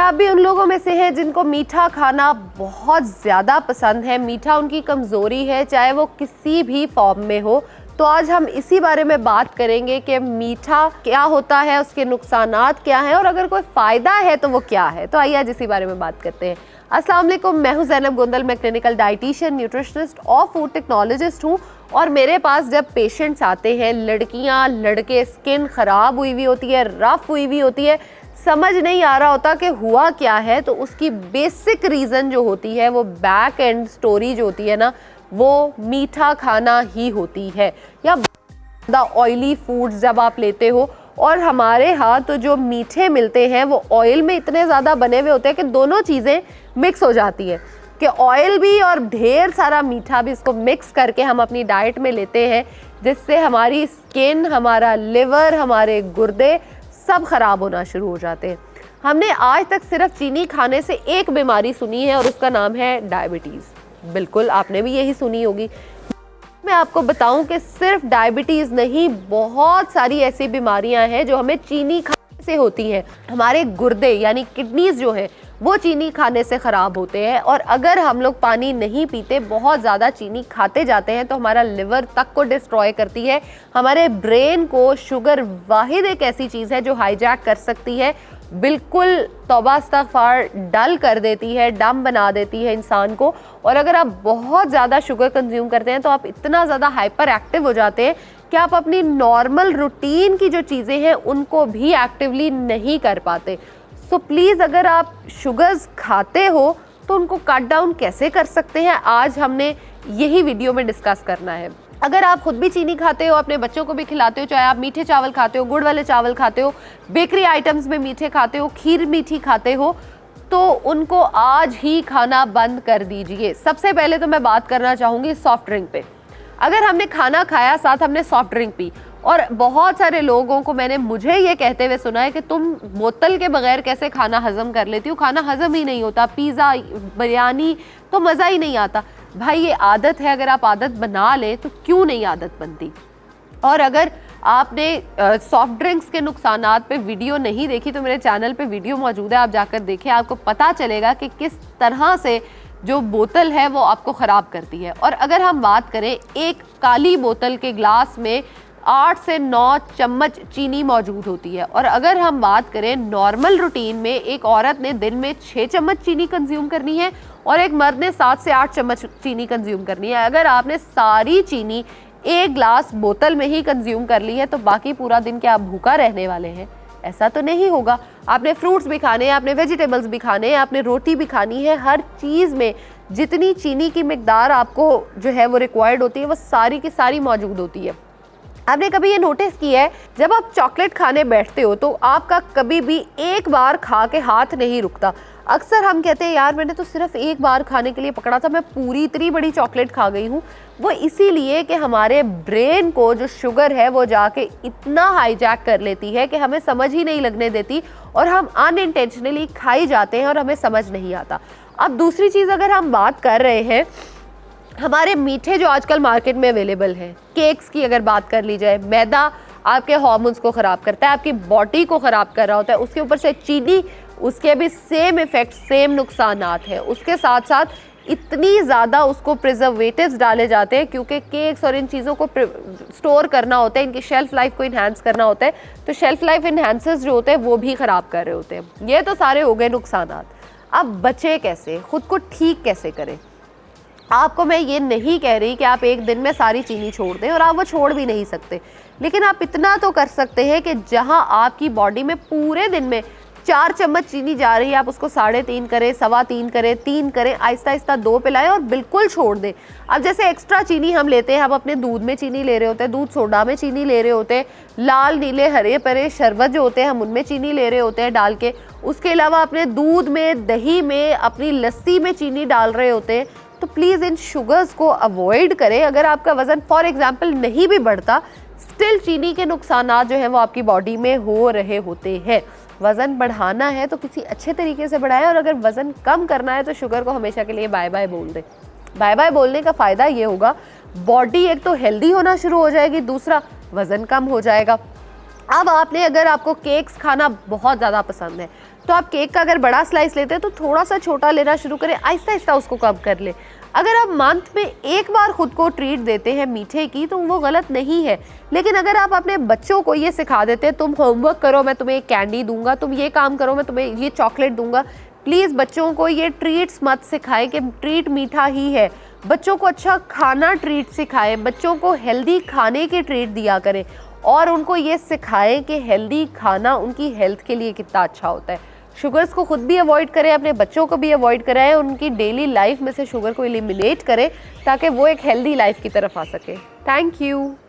क्या आप भी उन लोगों में से हैं जिनको मीठा खाना बहुत ज़्यादा पसंद है? मीठा उनकी कमज़ोरी है, चाहे वो किसी भी फॉर्म में हो। तो आज हम इसी बारे में बात करेंगे कि मीठा क्या होता है, उसके नुकसानात क्या हैं और अगर कोई फ़ायदा है तो वो क्या है। तो आइए आज इसी बारे में बात करते हैं। अस्सलाम वालेकुम, मैं हूं ज़ैनब गोंदल, मैं क्लिनिकल डाइटिशियन, न्यूट्रिशनिस्ट और फूड टेक्नोलॉजिस्ट हूं। और मेरे पास जब पेशेंट्स आते हैं, लड़कियां लड़के, स्किन ख़राब हुई हुई होती है, रफ़ हुई हुई होती है, समझ नहीं आ रहा होता कि हुआ क्या है, तो उसकी बेसिक रीज़न जो होती है, वो बैक एंड स्टोरी जो होती है ना, वो मीठा खाना ही होती है। या ज़्यादा ऑयली फूड्स जब आप लेते हो, और हमारे यहाँ तो जो मीठे मिलते हैं वो ऑयल में इतने ज़्यादा बने हुए होते हैं कि दोनों चीज़ें मिक्स हो जाती हैं, कि ऑयल भी और ढेर सारा मीठा भी, इसको मिक्स करके हम अपनी डाइट में लेते हैं, जिससे हमारी स्किन, हमारा लिवर, हमारे गुर्दे सब खराब होना शुरू हो जाते हैं। हमने आज तक सिर्फ चीनी खाने से एक बीमारी सुनी है और उसका नाम है डायबिटीज़। बिल्कुल आपने भी यही सुनी होगी। मैं आपको बताऊं कि सिर्फ डायबिटीज़ नहीं, बहुत सारी ऐसी बीमारियां हैं जो हमें चीनी खाने से होती हैं। हमारे गुर्दे यानी किडनीज जो है वो चीनी खाने से ख़राब होते हैं, और अगर हम लोग पानी नहीं पीते, बहुत ज़्यादा चीनी खाते जाते हैं, तो हमारा लिवर तक को डिस्ट्रॉय करती है। हमारे ब्रेन को शुगर वाहिद एक ऐसी चीज़ है जो हाईजैक कर सकती है, बिल्कुल तौबा इस्तग़फ़ार डल कर देती है, डम बना देती है इंसान को। और अगर आप बहुत ज़्यादा शुगर कंज्यूम करते हैं तो आप इतना ज़्यादा हाइपर एक्टिव हो जाते हैं कि आप अपनी नॉर्मल रूटीन की जो चीज़ें हैं उनको भी एक्टिवली नहीं कर पाते। सो प्लीज़, अगर आप शुगर्स खाते हो तो उनको कट डाउन कैसे कर सकते हैं, आज हमने यही वीडियो में डिस्कस करना है। अगर आप खुद भी चीनी खाते हो, अपने बच्चों को भी खिलाते हो, चाहे आप मीठे चावल खाते हो, गुड़ वाले चावल खाते हो, बेकरी आइटम्स में मीठे खाते हो, खीर मीठी खाते हो, तो उनको आज ही खाना बंद कर दीजिए। सबसे पहले तो मैं बात करना चाहूँगी सॉफ्ट ड्रिंक पे। अगर हमने खाना खाया, साथ हमने सॉफ्ट ड्रिंक पी, और बहुत सारे लोगों को मुझे ये कहते हुए सुना है कि तुम बोतल के बगैर कैसे खाना हजम कर लेती हो, खाना हजम ही नहीं होता, पिज़्ज़ा बिरयानी तो मज़ा ही नहीं आता। भाई ये आदत है, अगर आप आदत बना लें तो क्यों नहीं आदत बनती। और अगर आपने सॉफ्ट ड्रिंक्स के नुकसानात पे वीडियो नहीं देखी तो मेरे चैनल पे वीडियो मौजूद है, आप जाकर देखें, आपको पता चलेगा कि किस तरह से जो बोतल है वो आपको ख़राब करती है। और अगर हम बात करें, एक काली बोतल के ग्लास में 8 से 9 चम्मच चीनी मौजूद होती है, और अगर हम बात करें नॉर्मल रूटीन में एक औरत ने दिन में 6 चम्मच चीनी कंज्यूम करनी है और एक मर्द ने 7 से 8 चम्मच चीनी कंज्यूम करनी है। अगर आपने सारी चीनी एक ग्लास बोतल में ही कंज्यूम कर ली है तो बाकी पूरा दिन क्या आप भूखा रहने वाले हैं? ऐसा तो नहीं होगा। आपने फ्रूट्स भी खाने हैं, आपने वेजिटेबल्स भी खाने हैं, आपने रोटी भी खानी है। हर चीज़ में जितनी चीनी की मिकदार आपको जो है वो रिक्वायर्ड होती है, वो सारी की सारी मौजूद होती है। आपने कभी ये नोटिस किया है, जब आप चॉकलेट खाने बैठते हो तो आपका कभी भी एक बार खा के हाथ नहीं रुकता। अक्सर हम कहते हैं यार मैंने तो सिर्फ एक बार खाने के लिए पकड़ा था, मैं पूरी इतनी बड़ी चॉकलेट खा गई हूँ। वो इसीलिए कि हमारे ब्रेन को जो शुगर है वो जाके इतना हाईजैक कर लेती है कि हमें समझ ही नहीं लगने देती, और हम अनइंटेंशनली खाई जाते हैं और हमें समझ नहीं आता। अब दूसरी चीज़, अगर हम बात कर रहे हैं हमारे मीठे जो आजकल मार्केट में अवेलेबल हैं, केक्स की अगर बात कर ली जाए, मैदा आपके हार्मोन्स को ख़राब करता है, आपकी बॉडी को ख़राब कर रहा होता है, उसके ऊपर से चीनी, उसके भी सेम इफ़ेक्ट, सेम नुकसानात हैं। उसके साथ साथ इतनी ज़्यादा उसको प्रिजर्वेटिव्स डाले जाते हैं, क्योंकि केक्स और इन चीज़ों को स्टोर करना होता है, इनकी शेल्फ़ लाइफ को इन्हांस करना होता है, तो शेल्फ़ लाइफ इन्हांसर्स जो होते हैं वो भी ख़राब कर रहे होते हैं। ये तो सारे हो गए नुकसानात। अब बचे कैसे, ख़ुद को ठीक कैसे करें? आपको मैं ये नहीं कह रही कि आप एक दिन में सारी चीनी छोड़ दें, और आप वो छोड़ भी नहीं सकते, लेकिन आप इतना तो कर सकते हैं कि जहां आपकी बॉडी में पूरे दिन में 4 चम्मच चीनी जा रही है, आप उसको 3.5 करें, 3.25 करें, 3 करें, आहिस्ता आहिस्ता 2 पिलाएं और बिल्कुल छोड़ दें। अब जैसे एक्स्ट्रा चीनी हम लेते हैं, हम अपने दूध में चीनी ले रहे होते हैं, दूध सोडा में चीनी ले रहे होते हैं, लाल नीले हरे परे शरबत जो होते हैं हम उनमें चीनी ले रहे होते हैं डाल के, उसके अलावा अपने दूध में, दही में, अपनी लस्सी में चीनी डाल रहे होते हैं। तो प्लीज़ इन शुगर्स को अवॉइड करें। अगर आपका वज़न फॉर एग्जांपल नहीं भी बढ़ता, स्टिल चीनी के नुकसानात जो हैं वो आपकी बॉडी में हो रहे होते हैं। वज़न बढ़ाना है तो किसी अच्छे तरीके से बढ़ाएं, और अगर वज़न कम करना है तो शुगर को हमेशा के लिए बाय बाय बोल दें। बाय बाय बोलने का फ़ायदा ये होगा, बॉडी एक तो हेल्दी होना शुरू हो जाएगी, दूसरा वज़न कम हो जाएगा। अब आपने, अगर आपको केक्स खाना बहुत ज़्यादा पसंद है तो आप केक का अगर बड़ा स्लाइस लेते हैं तो थोड़ा सा छोटा लेना शुरू करें, आहिस्ता आहिस्ता उसको कम कर ले। अगर आप मंथ में एक बार खुद को ट्रीट देते हैं मीठे की तो वो गलत नहीं है, लेकिन अगर आप अपने बच्चों को ये सिखा देते हैं तुम होमवर्क करो मैं तुम्हें कैंडी दूंगा, तुम ये काम करो मैं तुम्हें ये चॉकलेट दूंगा, प्लीज़ बच्चों को ये ट्रीट्स मत सिखाएं कि ट्रीट मीठा ही है। बच्चों को अच्छा खाना ट्रीट सिखाएं, बच्चों को हेल्दी खाने के ट्रीट दिया करें और उनको ये सिखाएं कि हेल्दी खाना उनकी हेल्थ के लिए कितना अच्छा होता है। शुगर्स को खुद भी अवॉइड करें, अपने बच्चों को भी अवॉइड कराएं, उनकी डेली लाइफ में से शुगर को एलिमिनेट करें ताकि वो एक हेल्दी लाइफ की तरफ आ सके। Thank you.